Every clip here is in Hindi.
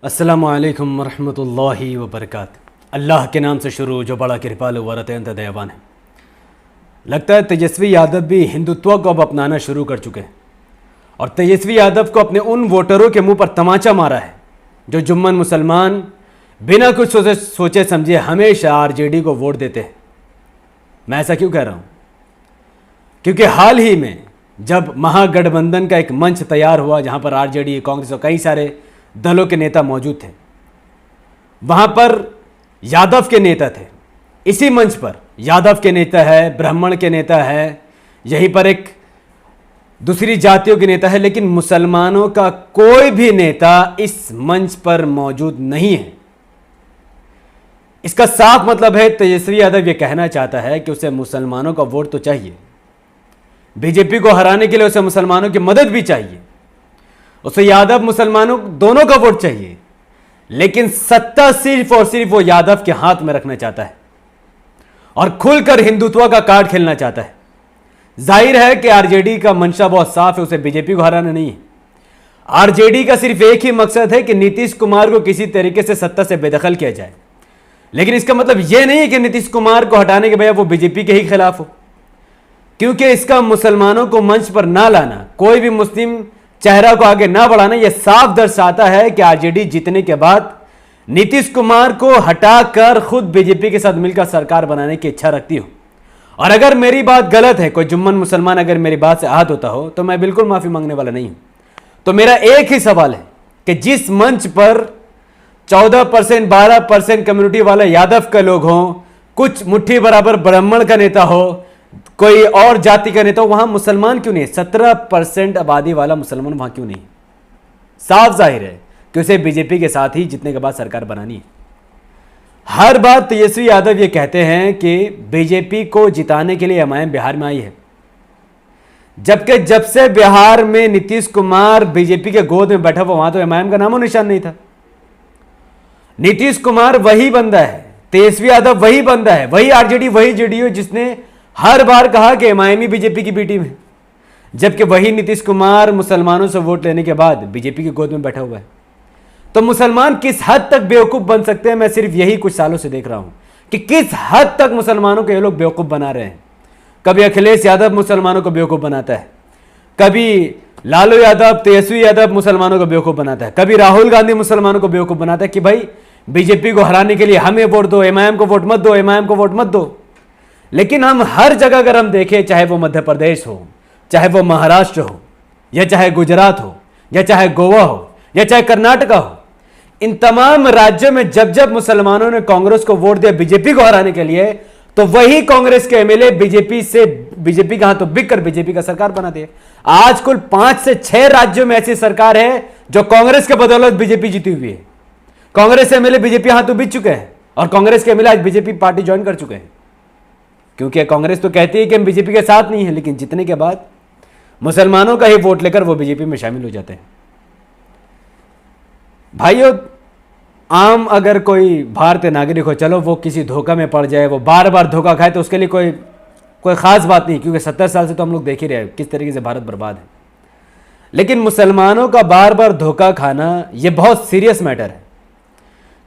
अस्सलामुअलैकुम वरहमतुल्लाहि वबरकातुहू। अल्लाह के नाम से शुरू जो बड़ा कृपालु व अत्यंत दयावान है। लगता है तेजस्वी यादव भी हिंदुत्व को अब अपनाना शुरू कर चुके हैं और तेजस्वी यादव को अपने उन वोटरों के मुंह पर तमाचा मारा है जो जुम्मन मुसलमान बिना कुछ सोचे समझे हमेशा आरजेडी को वोट देते हैं। मैं ऐसा क्यों कह रहा हूँ? क्योंकि हाल ही में जब महागठबंधन का एक मंच तैयार हुआ जहाँ पर आरजेडी, कांग्रेस और कई सारे दलों के नेता मौजूद थे, वहां पर यादव के नेता थे। इसी मंच पर यादव के नेता है, ब्राह्मण के नेता है, यहीं पर एक दूसरी जातियों के नेता है, लेकिन मुसलमानों का कोई भी नेता इस मंच पर मौजूद नहीं है। इसका साफ मतलब है तेजस्वी यादव यह कहना चाहता है कि उसे मुसलमानों का वोट तो चाहिए, बीजेपी को हराने के लिए उसे मुसलमानों की मदद भी चाहिए, उसे यादव मुसलमानों दोनों का वोट चाहिए, लेकिन सत्ता सिर्फ और सिर्फ वो यादव के हाथ में रखना चाहता है और खुलकर हिंदुत्व का कार्ड खेलना चाहता है। जाहिर है कि आरजेडी का मंशा बहुत साफ है, उसे बीजेपी को हराना नहीं है। आरजेडी का सिर्फ एक ही मकसद है कि नीतीश कुमार को किसी तरीके से सत्ता से बेदखल किया जाए, लेकिन इसका मतलब यह नहीं है कि नीतीश कुमार को हटाने के बजाय वो बीजेपी के ही खिलाफ हो, क्योंकि इसका मुसलमानों को मंच पर ना लाना, कोई भी मुस्लिम चेहरा को आगे ना बढ़ाना, यह साफ दर्शाता है कि आरजेडी जीतने के बाद नीतीश कुमार को हटाकर खुद बीजेपी के साथ मिलकर सरकार बनाने की इच्छा रखती हो। और अगर मेरी बात गलत है, कोई जुम्मन मुसलमान अगर मेरी बात से आहत होता हो, तो मैं बिल्कुल माफी मांगने वाला नहीं हूं। तो मेरा एक ही सवाल है कि जिस मंच पर 14%, 12% कम्युनिटी वाले यादव के लोग हों, कुछ मुट्ठी बराबर ब्राह्मण का नेता हो, कोई और जाति का नेता हो, वहां मुसलमान क्यों नहीं है? 17% आबादी वाला मुसलमान वहां क्यों नहीं? साफ जाहिर है कि उसे बीजेपी के साथ ही जीतने के बाद सरकार बनानी है। हर बार तेजस्वी यादव ये कहते हैं कि बीजेपी को जिताने के लिए एमआईएम बिहार में आई है, जबकि जब से बिहार में नीतीश कुमार बीजेपी के गोद में बैठा हुआ, वहां तो एमआईएम का नामो निशान नहीं था। नीतीश कुमार वही बंदा है, तेजस्वी यादव वही बंदा है, वही आरजेडी, वही जेडीयू जिसने हर बार कहा कि एमआईएम ही बीजेपी की बी टीम है, जबकि वही नीतीश कुमार मुसलमानों से वोट लेने के बाद बीजेपी की गोद में बैठा हुआ है। तो मुसलमान किस हद तक बेवकूफ बन सकते हैं, मैं सिर्फ यही कुछ सालों से देख रहा हूं कि किस हद तक मुसलमानों को ये लोग बेवकूफ बना रहे हैं। कभी अखिलेश यादव मुसलमानों को बेवकूफ बनाता है, कभी लालू यादव, तेजस्वी यादव मुसलमानों को बेवकूफ बनाता है, कभी राहुल गांधी मुसलमानों को बेवकूफ बनाता है कि भाई बीजेपी को हराने के लिए हमें वोट दो, एमआईएम को वोट मत दो, एमआईएम को वोट मत दो। लेकिन हम हर जगह अगर हम देखें, चाहे वो मध्य प्रदेश हो, चाहे वो महाराष्ट्र हो, या चाहे गुजरात हो, या चाहे गोवा हो, या चाहे कर्नाटका हो, इन तमाम राज्यों में जब जब मुसलमानों ने कांग्रेस को वोट दिया बीजेपी को हराने के लिए, तो वही कांग्रेस के एमएलए बीजेपी का हाथों बिक कर बीजेपी का सरकार बना दिए। आज कुल 5 से 6 राज्यों में ऐसी सरकार है जो कांग्रेस के बदौलत बीजेपी जीती हुई है। कांग्रेस एमएलए बीजेपी हाथों बिक चुके हैं और कांग्रेस के एमएलए आज बीजेपी पार्टी ज्वाइन कर चुके हैं, क्योंकि कांग्रेस तो कहती है कि हम बीजेपी के साथ नहीं है, लेकिन जीतने के बाद मुसलमानों का ही वोट लेकर वो बीजेपी में शामिल हो जाते हैं। भाइयों, आम अगर कोई भारतीय नागरिक हो, चलो वो किसी धोखा में पड़ जाए, वो बार बार धोखा खाए, तो उसके लिए कोई खास बात नहीं, क्योंकि 70 साल से तो हम लोग देख ही रहे हैं किस तरीके से भारत बर्बाद है। लेकिन मुसलमानों का बार बार धोखा खाना यह बहुत सीरियस मैटर है,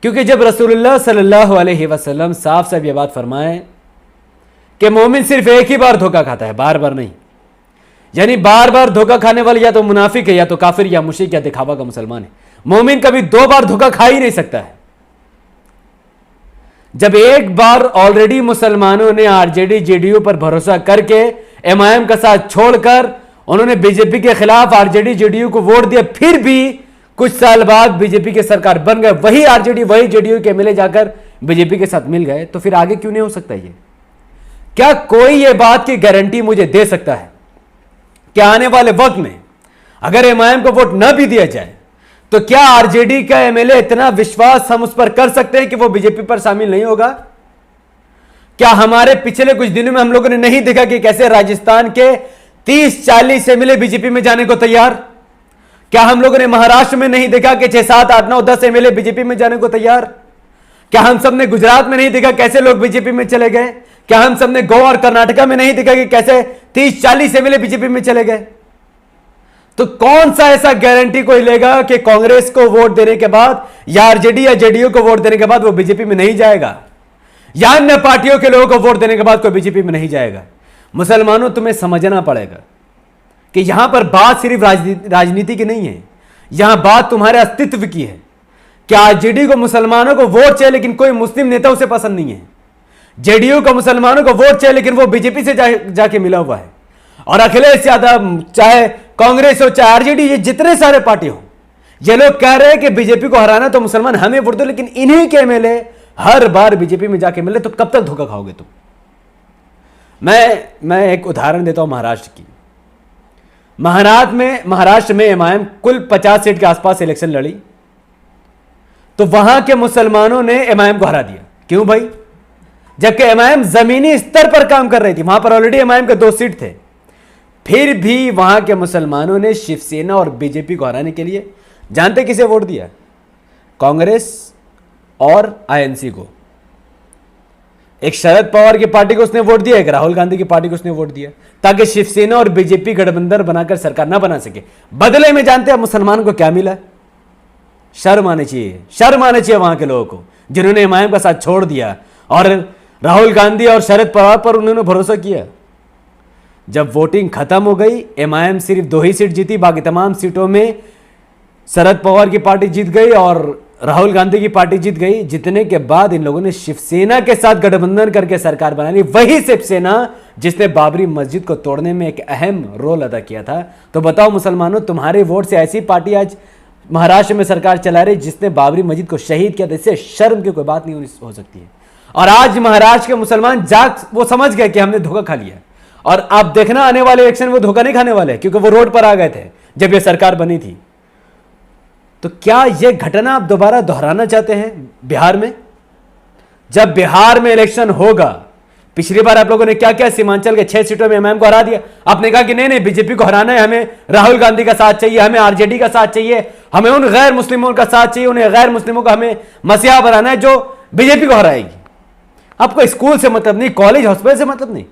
क्योंकि जब रसूलुल्लाह सल्लल्लाहु अलैहि वसल्लम साफ साफ ये बात फरमाए कि मोमिन सिर्फ एक ही बार धोखा खाता है, बार बार नहीं, यानी बार बार धोखा खाने वाले या तो मुनाफिक है, या तो काफिर, या मुशरिक, या दिखावा का मुसलमान है। मोमिन कभी 2 बार धोखा खा ही नहीं सकता है। जब एक बार ऑलरेडी मुसलमानों ने आरजेडी, जेडीयू पर भरोसा करके एमआईएम का साथ छोड़कर उन्होंने बीजेपी के खिलाफ आरजेडी, जेडीयू को वोट दिया, फिर भी कुछ साल बाद बीजेपी की सरकार बन गए, वही आरजेडी, वही जेडीयू के एमएलए जाकर बीजेपी के साथ मिल गए, तो फिर आगे क्यों नहीं हो सकता? ये क्या कोई ये बात की गारंटी मुझे दे सकता है कि आने वाले वक्त में अगर एमआईएम को वोट न भी दिया जाए, तो क्या आरजेडी का एमएलए इतना विश्वास हम उस पर कर सकते हैं कि वो बीजेपी पर शामिल नहीं होगा? क्या हमारे पिछले कुछ दिनों में हम लोगों ने नहीं देखा कि कैसे राजस्थान के 30-40 एमएलए बीजेपी में जाने को तैयार? क्या हम लोगों ने महाराष्ट्र में नहीं देखा कि 6, 7, 8, 9, 10 एमएलए बीजेपी में जाने को तैयार? क्या हम सब ने गुजरात में नहीं देखा कैसे लोग बीजेपी में चले गए? क्या हम सब ने गोवा और कर्नाटका में नहीं देखा कि कैसे 30-40 एमएलए बीजेपी में चले गए? तो कौन सा ऐसा गारंटी कोई लेगा कि कांग्रेस को वोट देने के बाद या आरजेडी या जेडीयू को वोट देने के बाद वो बीजेपी में नहीं जाएगा, या अन्य पार्टियों के लोगों को वोट देने के बाद कोई बीजेपी में नहीं जाएगा। मुसलमानों, तुम्हें समझना पड़ेगा कि यहां पर बात सिर्फ राजनीति की नहीं है, यहां बात तुम्हारे अस्तित्व की है। क्या आरजेडी को मुसलमानों को वोट चाहिए लेकिन कोई मुस्लिम नेता उसे पसंद नहीं है, जेडीयू को मुसलमानों को वोट चाहिए लेकिन वो बीजेपी से जाके मिला हुआ है, और अखिलेश यादव चाहे कांग्रेस हो चाहे आरजेडी, ये जितने सारे पार्टी हो, ये लोग कह रहे हैं कि बीजेपी को हराना तो मुसलमान हमें वोट दो, लेकिन इन्हीं के एमएलए हर बार बीजेपी में जाके मिले, तो कब तक धोखा खाओगे तुम? मैं एक उदाहरण देता हूं महाराष्ट्र की। महाराष्ट्र में एमआईएम कुल 50 सीट के आसपास इलेक्शन लड़ी, तो वहां के मुसलमानों ने एमआईएम को हरा दिया। क्यों भाई? जबकि एमआईएम जमीनी स्तर पर काम कर रही थी, वहां पर ऑलरेडी एमआईएम के 2 सीट थे, फिर भी वहां के मुसलमानों ने शिवसेना और बीजेपी को हराने के लिए जानते किसे वोट दिया? कांग्रेस और आईएनसी को। एक शरद पवार की पार्टी को उसने वोट दिया, एक राहुल गांधी की पार्टी को उसने वोट दिया, ताकि शिवसेना और बीजेपी गठबंधन बनाकर सरकार ना बना सके। बदले में जानते हैं मुसलमान को क्या मिला? शर्म आनी चाहिए, शर्म आनी चाहिए वहां के लोगों को जिन्होंने एमआईएम का साथ छोड़ दिया और राहुल गांधी और शरद पवार पर उन्होंने भरोसा किया। जब वोटिंग खत्म हो गई, एमआईएम सिर्फ 2 ही सीट जीती, बाकी तमाम सीटों में शरद पवार की पार्टी जीत गई और राहुल गांधी की पार्टी जीत गई। जीतने के बाद इन लोगों ने शिवसेना के साथ गठबंधन करके सरकार बना ली, वही शिवसेना जिसने बाबरी मस्जिद को तोड़ने में एक अहम रोल अदा किया था। तो बताओ मुसलमानों, तुम्हारे वोट से ऐसी पार्टी आज महाराष्ट्र में सरकार चला रही जिसने बाबरी मस्जिद को शहीद किया था। इससे शर्म की कोई बात नहीं हो सकती है। और आज महाराष्ट्र के मुसलमान वो समझ गए कि हमने धोखा खा लिया, और आप देखना आने वाले इलेक्शन में वो धोखा नहीं खाने वाले, क्योंकि वो रोड पर आ गए थे जब ये सरकार बनी थी। तो क्या ये घटना आप दोबारा दोहराना चाहते हैं बिहार में? जब बिहार में इलेक्शन होगा, पिछली बार आप लोगों ने क्या क्या सीमांचल के 6 सीटों में एमआईएम को हरा दिया। आपने कहा कि नहीं बीजेपी को हराना है, हमें राहुल गांधी का साथ चाहिए, हमें आरजेडी का साथ चाहिए, हमें उन गैर मुस्लिमों का साथ चाहिए, उन्हें गैर मुस्लिमों का हमें मसीहा बनाना है जो बीजेपी को हराएगी। आपको स्कूल से मतलब नहीं, कॉलेज हॉस्पिटल से मतलब नहीं,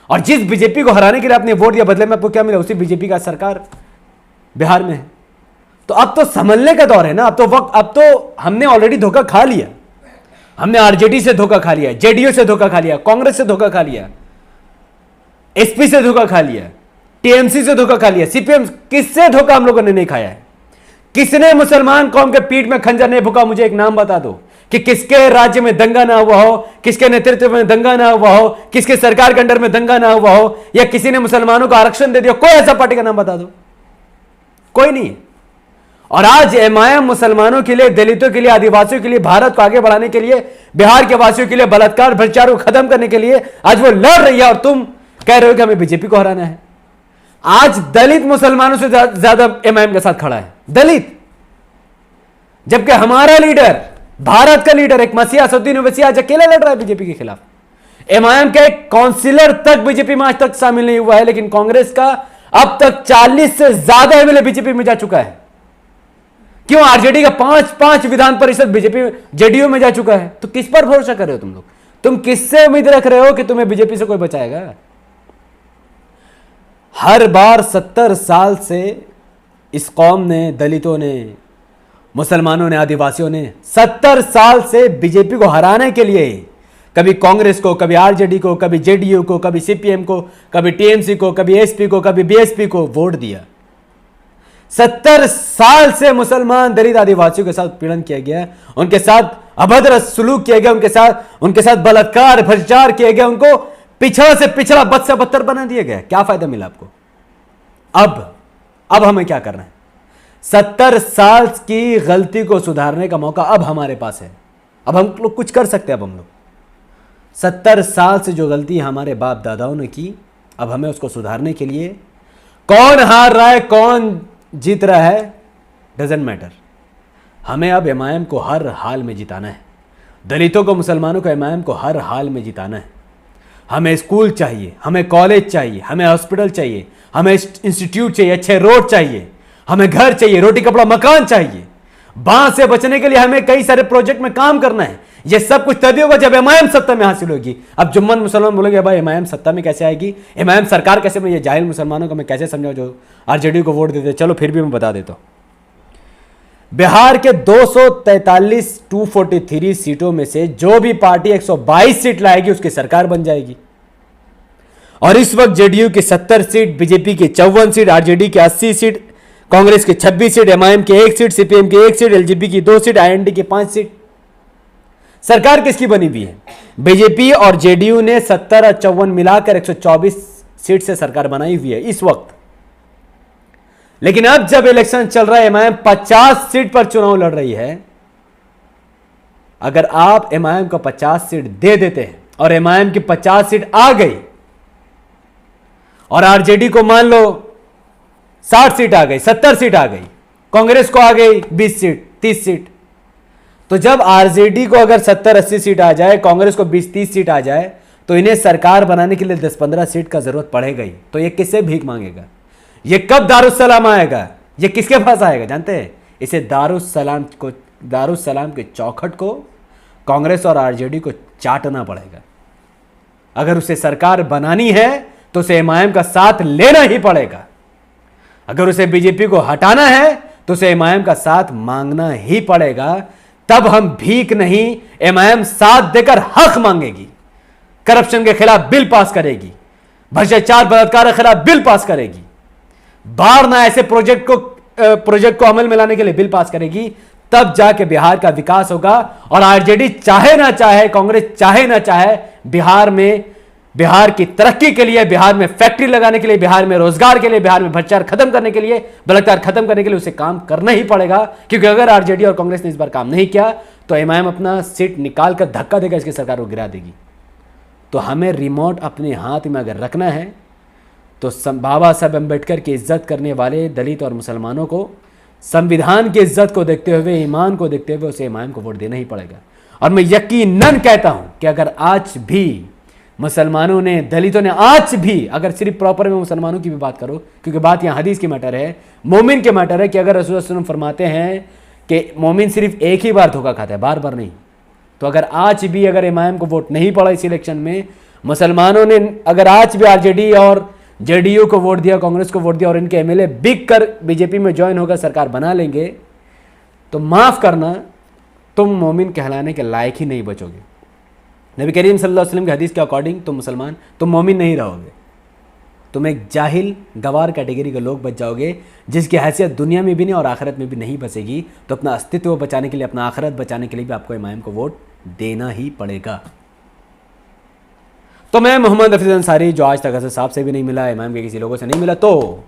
और जिस बीजेपी को हराने के लिए आपने वोट दिया, बदले में आपको क्या मिला? उसी बीजेपी का सरकार बिहार में है। तो अब तो संभलने का दौर है ना। अब तो हमने ऑलरेडी धोखा खा लिया। हमने आरजेडी से धोखा खा लिया, जेडीयू से धोखा खा लिया, कांग्रेस से धोखा खा लिया, एसपी से धोखा खा लिया, टीएमसी से धोखा खा लिया, सीपीएम। किससे धोखा हम लोगों ने नहीं खाया है? किसने मुसलमान कौम के पीठ में खंजर नहीं भुका? मुझे एक नाम बता दो कि किसके राज्य में दंगा ना हुआ हो, किसके नेतृत्व में दंगा ना हुआ हो, किसके सरकार के अंडर में दंगा ना हुआ हो, या किसी ने मुसलमानों को आरक्षण दे दिया। कोई ऐसा पार्टी का नाम बता दो, कोई नहीं। और आज एमआईएम मुसलमानों के लिए, दलितों के लिए, आदिवासियों के लिए, भारत को आगे बढ़ाने के लिए, बिहार के वासियों के लिए, बलात्कार भ्रष्टाचार को खत्म करने के लिए आज वो लड़ रही है, और तुम कह रहे हो कि हमें बीजेपी को हराना है। आज दलित मुसलमानों से ज्यादा एमआईएम के साथ खड़ा है, दलित। जबकि हमारा लीडर, भारत का लीडर, एक मसीह असदुद्दीन ओवैसी आज अकेला लड़ रहा है बीजेपी के खिलाफ। एमआईएम का एक काउंसिलर तक बीजेपी में आज तक शामिल नहीं हुआ है, लेकिन कांग्रेस का अब तक 40 से ज्यादा एमएलए बीजेपी में जा चुका है। क्यों? आरजेडी का 5 विधान परिषद बीजेपी जेडीयू में जा चुका है। तो किस पर भरोसा कर रहे हो तुम लोग? तुम किससे उम्मीद रख रहे हो कि तुम्हें बीजेपी से कोई बचाएगा? हर बार 70 साल से इस कौम ने, दलितों ने, मुसलमानों ने, आदिवासियों ने 70 साल से बीजेपी को हराने के लिए कभी कांग्रेस को, कभी आरजेडी को, कभी जेडीयू को, कभी सीपीएम को, कभी टीएमसी को, कभी एसपी को, कभी बीएसपी को वोट दिया। 70 साल से मुसलमान, दलित, आदिवासियों के साथ पीड़न किया गया, उनके साथ अभद्र सुलूक किया गया, उनके साथ बलात्कार भ्रष्टाचार किया गया, उनको पिछड़ा से पिछड़ा, बद से बदतर बना दिया गया। क्या फायदा मिला आपको? अब हमें क्या करना है? 70 साल की गलती को सुधारने का मौका अब हमारे पास है। अब हम लोग कुछ कर सकते हैं। अब हम लोग 70 साल से जो गलती हमारे बाप दादाओं ने की, अब हमें उसको सुधारने के लिए, कौन हार रहा है, कौन जीत रहा है, डजेंट मैटर। हमें अब एमआईएम को हर हाल में जिताना है। दलितों को, मुसलमानों को, एमआईएम को हर हाल में जिताना है। हमें स्कूल चाहिए, हमें कॉलेज चाहिए, हमें हॉस्पिटल चाहिए, हमें इंस्टीट्यूट चाहिए, अच्छे रोड चाहिए, हमें घर चाहिए, रोटी कपड़ा मकान चाहिए। बाढ़ से बचने के लिए हमें कई सारे प्रोजेक्ट में काम करना है। ये सब कुछ तभी होगा जब एमआईएम सत्ता में हासिल होगी। अब जुम्मन मुसलमान बोलेंगे भाई एमआईएम सत्ता में कैसे आएगी, एमआईएम सरकार कैसे में, ये जाहिल मुसलमानों को मैं कैसे समझाऊं जो आरजेडी को वोट देते। चलो फिर भी मैं बता देता हूं, बिहार के 243 243 सीटों में से जो भी पार्टी 122 सीट लाएगी उसकी सरकार बन जाएगी। और इस वक्त जेडीयू की 70 सीट, बीजेपी की 54 सीट, आरजेडी की 80 सीट, कांग्रेस की 26 सीट, एमआईएम की 1 सीट, सीपीएम की 1 सीट, एलजेपी की 2 सीट, आईएनडी की 5 सीट। सरकार किसकी बनी हुई है? बीजेपी और जेडीयू ने 70 और 54 मिलाकर 124 सीट से सरकार बनाई हुई है इस वक्त। लेकिन अब जब इलेक्शन चल रहा है, एमआईएम 50 सीट पर चुनाव लड़ रही है। अगर आप एमआईएम को 50 सीट दे देते हैं और एमआईएम की 50 सीट आ गई और आरजेडी को मान लो 60 सीट आ गई, 70 सीट आ गई, कांग्रेस को आ गई 20 सीट, 30 सीट, तो जब आरजेडी को अगर 70-80 सीट आ जाए, कांग्रेस को 20-30 सीट आ जाए, तो इन्हें सरकार बनाने के लिए 10-15 सीट का जरूरत पड़ेगा ही। तो ये किससे भीख मांगेगा? ये कब दारुस्सलाम आएगा? ये किसके पास आएगा जानते हैं? इसे दारुस्सलाम के चौखट को कांग्रेस और आरजेडी को चाटना पड़ेगा। अगर उसे सरकार बनानी है तो उसे एमआईएम का साथ लेना ही पड़ेगा। अगर उसे बीजेपी को हटाना है तो उसे एमआईएम का साथ मांगना ही पड़ेगा। तब हम भीख नहीं, एमआईएम साथ देकर हक मांगेगी, करप्शन के खिलाफ बिल पास करेगी, भ्रष्टाचार बलात्कार के खिलाफ बिल पास करेगी, बार ना ऐसे प्रोजेक्ट को अमल में लाने के लिए बिल पास करेगी। तब जाके बिहार का विकास होगा। और आरजेडी चाहे ना चाहे, कांग्रेस चाहे ना चाहे, बिहार की तरक्की के लिए, बिहार में फैक्ट्री लगाने के लिए, बिहार में रोजगार के लिए, बिहार में भ्रष्टाचार खत्म करने के लिए, बलात्कार खत्म करने के लिए उसे काम करना ही पड़ेगा। क्योंकि अगर आरजेडी और कांग्रेस ने इस बार काम नहीं किया तो एमआईएम अपना सीट निकालकर धक्का देकर इसकी सरकार को गिरा देगी। तो हमें रिमोट अपने हाथ में अगर रखना है तो बाबा साहब अम्बेडकर की इज्जत करने वाले दलित और मुसलमानों को, संविधान की इज्जत को देखते हुए, ईमान को देखते हुए उसे एमआईएम को वोट देना ही पड़ेगा। और मैं यकीनन कहता हूं कि अगर आज भी मुसलमानों ने, दलितों ने, आज भी अगर सिर्फ प्रॉपर में मुसलमानों की भी बात करो, क्योंकि बात यहां हदीस की मैटर है, मोमिन के मैटर है कि अगर रसूल सल्लल्लाहु अलैहि वसल्लम फरमाते हैं कि मोमिन सिर्फ एक ही बार धोखा खाता है, बार बार नहीं, तो अगर आज भी अगर एमआईएम को वोट नहीं पड़ा इस इलेक्शन में, मुसलमानों ने अगर आज भी आरजेडी और जेडीयू को वोट दिया, कांग्रेस को वोट दिया और इनके एमएलए बिक कर बीजेपी में ज्वाइन होकर सरकार बना लेंगे, तो माफ करना, तुम मोमिन कहलाने के लायक ही नहीं बचोगे। नबी करीम सल्लल्लाहु अलैहि वसल्लम की हदीस के अकॉर्डिंग तुम मुसलमान, तुम मोमिन नहीं रहोगे, तुम एक जाहिल गवार कैटेगरी के लोग बच जाओगे, जिसकी हैसियत दुनिया में भी नहीं और आखिरत में भी नहीं बचेगी। तो अपना अस्तित्व बचाने के लिए, अपना आखिरत बचाने के लिए भी आपको एमआईएम को वोट देना ही पड़ेगा। तो मैं मोहम्मद हफीज अंसारी, जो आज तक असद साहब से भी नहीं मिला, एमआईएम के किसी लोगों से नहीं मिला, तो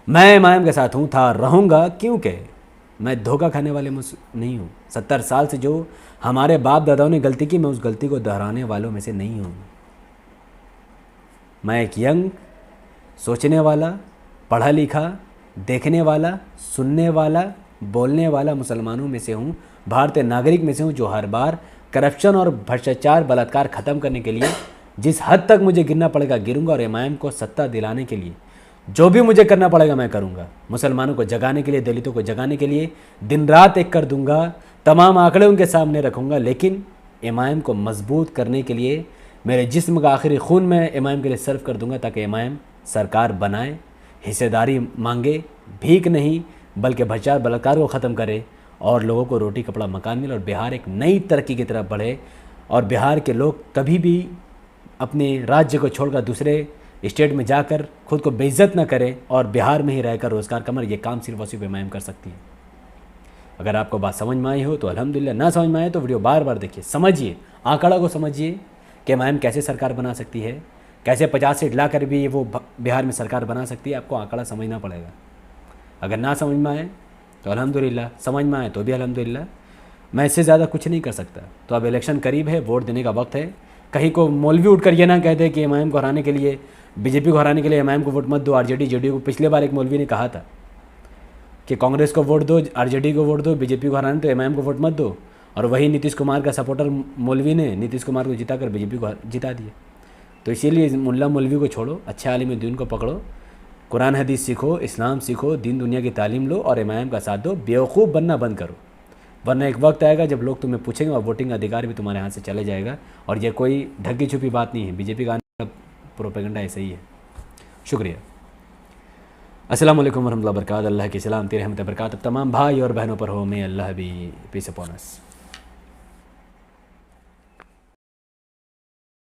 मैं एमआईएम के साथ हूँ, था, रहूँगा, क्योंकि मैं धोखा खाने वाले नहीं हूँ। 70 साल से जो हमारे बाप दादाओं ने गलती की, मैं उस गलती को दोहराने वालों में से नहीं हूँ। मैं एक यंग, सोचने वाला, पढ़ा लिखा, देखने वाला, सुनने वाला, बोलने वाला मुसलमानों में से हूँ, भारतीय नागरिक में से हूँ, जो हर बार करप्शन और भ्रष्टाचार, बलात्कार ख़त्म करने के लिए जिस हद तक मुझे गिरना पड़ेगा गिरूंगा, और एमआईएम को सत्ता दिलाने के लिए जो भी मुझे करना पड़ेगा मैं करूंगा। मुसलमानों को जगाने के लिए, दलितों को जगाने के लिए दिन रात एक कर दूंगा, तमाम आंकड़े उनके सामने रखूंगा। लेकिन एमआईएम को मजबूत करने के लिए मेरे जिस्म का आखिरी खून मैं एमआईएम के लिए सर्व कर दूंगा, ताकि एमआईएम सरकार बनाए, हिस्सेदारी मांगे, भीख नहीं बल्कि भ्रष्टाचार, बलात्कार को ख़त्म करे और लोगों को रोटी कपड़ा मकान मिले और बिहार एक नई तरक्की की तरफ बढ़े। और बिहार के लोग कभी भी अपने राज्य को छोड़कर दूसरे स्टेट में जाकर खुद को बेइज्जत न करें और बिहार में ही रहकर रोज़गार कमाएं। ये काम सिर्फ और सिर्फ एमआईएम कर सकती है। अगर आपको बात समझ में आई हो तो अल्हम्दुलिल्लाह, ना समझ में आए तो वीडियो बार बार देखिए, समझिए, आंकड़ा को समझिए कि एमआईएम कैसे सरकार बना सकती है, कैसे 50 सीट ला कर भी वो बिहार में सरकार बना सकती है। आपको आंकड़ा समझना पड़ेगा। अगर ना समझ में आए तो अल्हम्दुलिल्लाह, समझ में आए तो भी अल्हम्दुलिल्लाह, मैं इससे ज़्यादा कुछ नहीं कर सकता। तो अब इलेक्शन करीब है, वोट देने का वक्त है। कहीं को मौलवी उठकर ये ना कहते कि एमआईएम को हराने के लिए, बीजेपी को हराने के लिए एमआईएम को वोट मत दो, आरजेडी जेडीयू को। पिछले बार एक मौलवी ने कहा था कि कांग्रेस को वोट दो, आरजेडी को वोट दो, बीजेपी को हराने तो एमआईएम को वोट मत दो। और वही नीतीश कुमार का सपोर्टर मौलवी ने नीतीश कुमार को जिताकर बीजेपी को जिता दिया। तो इसीलिए मुल्ला मौलवी को छोड़ो, अच्छे आलिम दीन को पकड़ो, कुरान हदीस सीखो, इस्लाम सीखो, दीन दुनिया की तालीम लो और एमआईएम का साथ दो। बेवकूफ़ बनना बंद करो। वरना एक वक्त आएगा जब लोग तुम्हें पूछेंगे और वोटिंग अधिकार भी तुम्हारे हाथ से चले जाएगा। और ये कोई ढकी छुपी बात नहीं है, बीजेपी का प्रोपेगेंडा ऐसा ही है। शुक्रिया। अस्सलाम वालेकुम वरहमतुल्लाहि वबरकातुहू। अल्लाह की सलामती रहमत बरकात तमाम भाई और बहनों पर हो। मे अल्लाह भी पीस अपॉन अस।